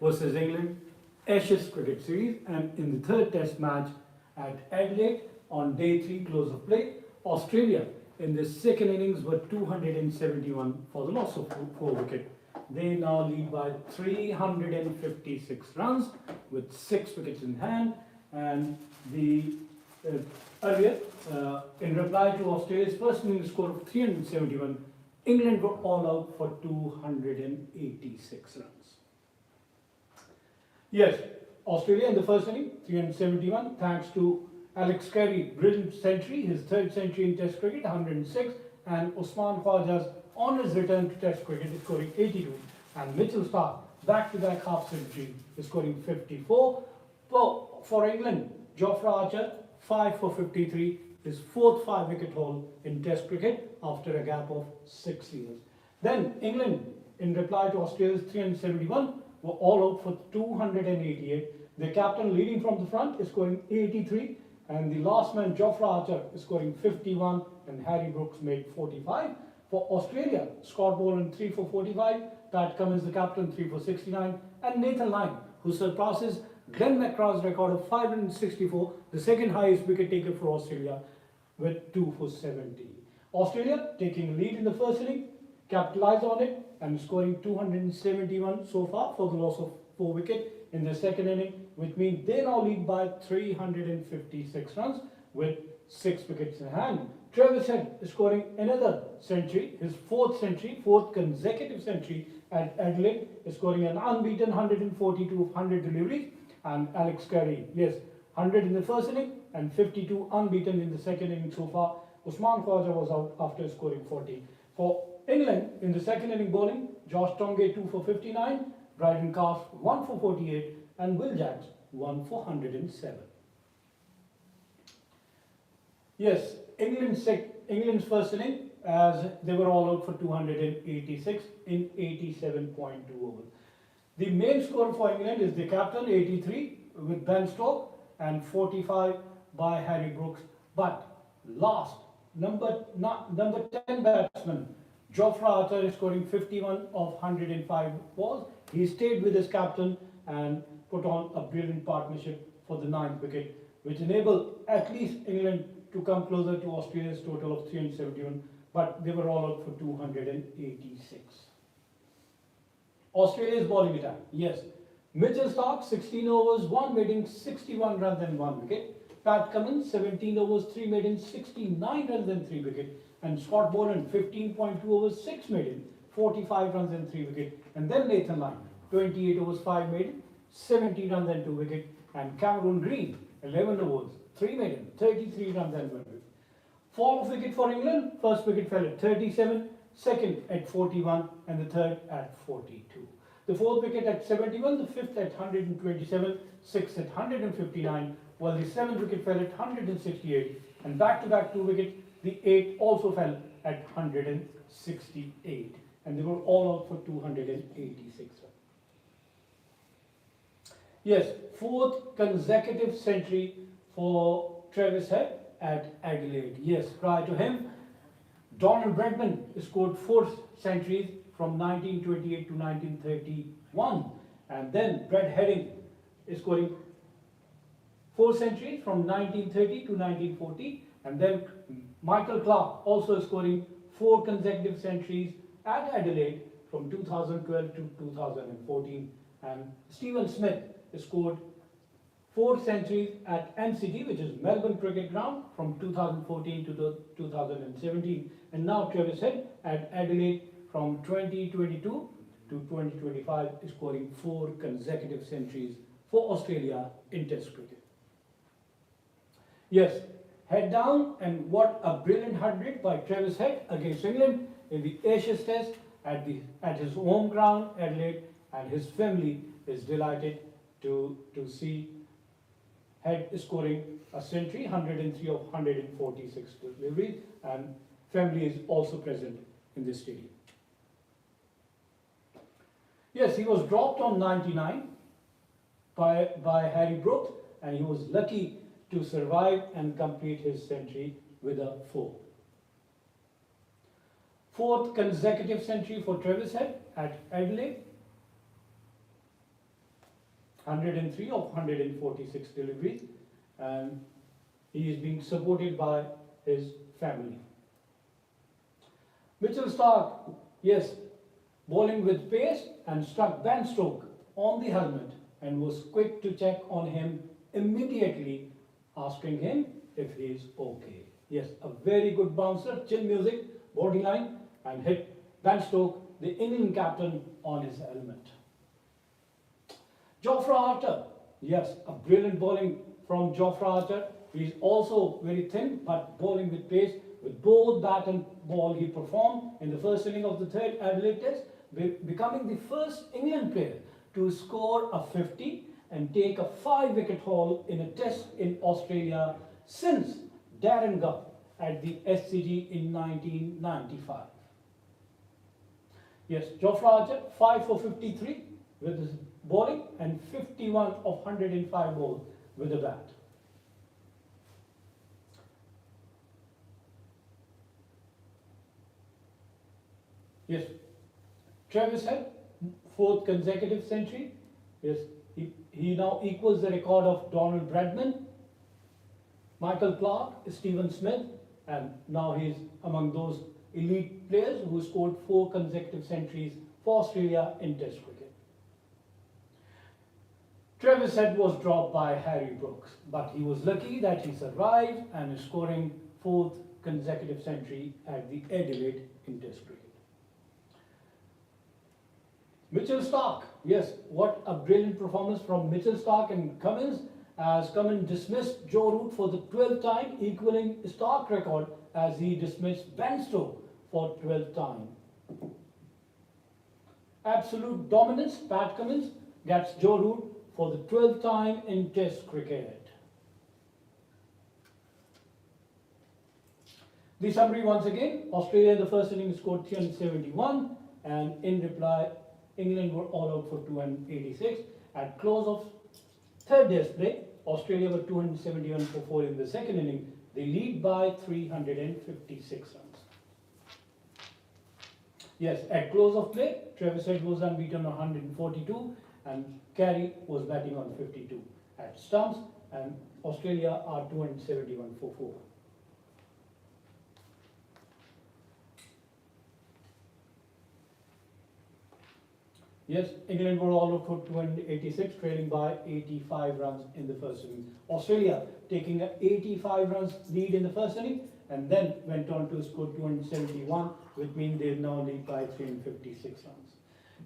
versus England Ashes cricket series, and in the third test match at Adelaide on day 3 close of play, Australia in the second innings were 271 for the loss of 4 wickets. They now lead by 356 runs with 6 wickets in hand, and the earlier in reply to Australia's first innings score of 371, England were all out for 286 runs. Yes, Australia in the first inning, 371, thanks to Alex Carey's brilliant century, his third century in Test cricket, 106, and Usman Khawaja's honours return to Test cricket, scoring 82, and Mitchell Starc, back-to-back half-century, scoring 54. For England, Jofra Archer, 5 for 53, his fourth 5-wicket haul in Test cricket after a gap of 6 years. Then England, in reply to Australia's 371, were all out for 288. The captain leading from the front is scoring 83, and the last man, Jofra Archer, is scoring 51, and Harry Brooks made 45. For Australia, Scott Boland 3 for 45, Pat Cummins, the captain, 3 for 69, and Nathan Lyon, who surpasses Glenn McGrath's record of 564, the second highest wicket taker for Australia, with 2 for 70. Australia taking lead in the first inning, capitalized on it and scoring 271 so far for the loss of 4 wickets in the second inning, which means they now lead by 356 runs with 6 wickets in hand. Travis Head is scoring another century, his fourth consecutive century at Adelaide, is scoring an unbeaten 142 of 100 deliveries, and Alex Carey, yes, 100 in the first inning and 52 unbeaten in the second inning so far. Usman Khawaja was out after scoring 40. For England, in the second inning bowling, Josh Tongay 2 for 59, Bryden Casf 1 for 48, and Will Jacks 1 for 107. Yes, England's first inning, as they were all out for 286 in 87.2 overs. The main scorer for England is the captain, 83, with Ben Stokes, and 45 by Harry Brooks. But last, number 10 batsman, Jofra Archer, is scoring 51 of 105 balls. He stayed with his captain and put on a brilliant partnership for the 9th wicket, which enabled at least England to come closer to Australia's total of 371, but they were all out for 286. Australia's bowling attack, yes. Mitchell Starc, 16 overs, 1 maiden, 61 runs and 1 wicket. Pat Cummins, 17 overs, 3 maiden, 69 runs and 3 wicket. And Scott Boland, 15.2 overs, 6 maiden, 45 runs and 3 wicket. And then Nathan Lyon, 28 overs, 5 maiden, 70 runs and 2 wicket. And Cameron Green, 11 overs, 3 maiden, 33 runs and 1 wicket. Fall of wicket for England, first wicket fell at 37, second at 41, and the third at 42. The fourth wicket at 71, the fifth at 127, sixth at 159, while the seventh wicket fell at 168, and back-to-back 2 wickets, the eighth also fell at 168, and they were all out for 286 runs. Yes, fourth consecutive century for Travis Head at Adelaide. Yes, prior to him, Donald Bradman scored 4 centuries from 1928 to 1931, and then Brett Heading is scoring 4 centuries from 1930 to 1940, and then Michael Clarke also scoring 4 consecutive centuries at Adelaide from 2012 to 2014, and Stephen Smith scored 4 centuries at MCG, which is Melbourne Cricket Ground, from 2014 to 2017, and now Travis Head at Adelaide from 2022 to 2025 is scoring 4 consecutive centuries for Australia in Test cricket. Yes, head down, and what a brilliant 100 by Travis Head against England in the Ashes Test at his home ground, Adelaide, and his family is delighted to see Head scoring a century, 103 of 146 deliveries, and family is also present in this stadium. Yes, he was dropped on 99 by Harry Brooks, and he was lucky to survive and complete his century with a 4. Fourth consecutive century for Travis Head at Adelaide. 103 of 146 deliveries, and he is being supported by his family. Mitchell Stark, yes, bowling with pace and struck Ben Stokes on the helmet and was quick to check on him immediately, asking him if he is okay. Yes, a very good bouncer, chill music, body line, and hit Ben Stokes, the England captain, on his helmet. Jofra Archer, yes, a brilliant bowling from Jofra Archer. He is also very thin, but bowling with pace. With both bat and ball, he performed in the first inning of the third Adelaide Test, becoming the first England player to score a 50 and take a 5-wicket haul in a test in Australia since Darren Gubb at the SCG in 1995. Yes, Jofra Archer, 5 for 53 with his bowling and 51 of 105 balls with the bat. Yes, Travis Head, 4th consecutive century. Yes, he now equals the record of Donald Bradman, Michael Clarke, Stephen Smith, and now he is among those elite players who scored 4 consecutive centuries for Australia in Test cricket. Travis Head was dropped by Harry Brooks, but he was lucky that he survived and is scoring 4th consecutive century at the Adelaide in Test cricket. Mitchell Stark, yes, what a brilliant performance from Mitchell Stark and Cummins, as Cummins dismissed Joe Root for the 12th time, equaling Stark record as he dismissed Ben Stokes for 12th time. Absolute dominance, Pat Cummins gets Joe Root for the 12th time in Test cricket. The summary once again: Australia in the first innings scored 371, and in reply, England were all out for 286. At close of third day's play, Australia were 271 for 4 in the second inning. They lead by 356 runs. Yes, at close of play, Travis Head was unbeaten on 142 and Carey was batting on 52 at stumps, and Australia are 271 for 4. Yes, England were all out for 286, trailing by 85 runs in the first inning. Australia taking an 85 runs lead in the first inning and then went on to score 271, which means they now lead by 356 runs.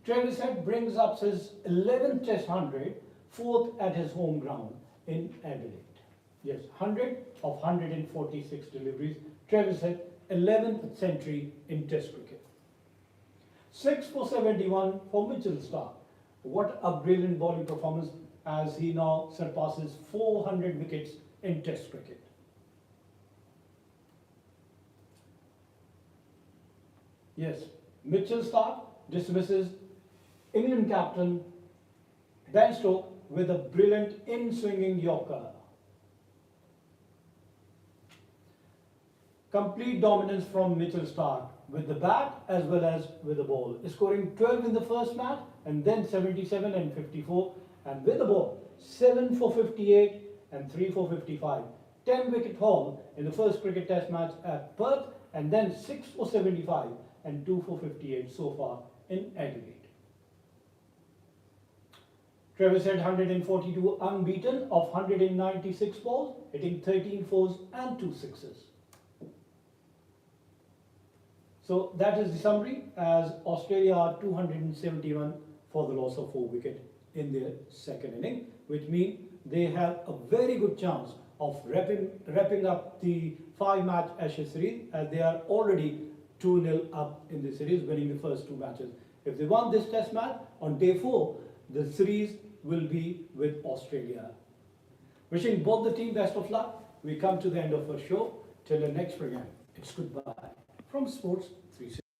Travis Head brings up his 11th Test 100, 4th at his home ground in Adelaide. Yes, 100 of 146 deliveries. Travis Head, 11th century in Test cricket. 6 for 71 for Mitchell Stark. What a brilliant bowling performance as he now surpasses 400 wickets in Test cricket. Yes, Mitchell Stark dismisses England captain Ben Stokes with a brilliant in-swinging Yorker. Complete dominance from Mitchell Stark with the bat as well as with the ball, scoring 12 in the first match and then 77 and 54, and with the ball 7 for 58 and 3 for 55. 10-wicket haul in the first cricket test match at Perth, and then 6 for 75 and 2 for 58 so far in Adelaide. Travis Head 142 unbeaten of 196 balls, hitting 13 fours and 2 sixes. So that is the summary, as Australia are 271 for the loss of 4 wickets in their second inning, which means they have a very good chance of wrapping up the 5-match Ashes series, as they are already 2-0 up in the series, winning the first 2 matches. If they won this test match on day 4, the series will be with Australia. Wishing both the team best of luck. We come to the end of our show. Till the next program, it's goodbye from Sports 360.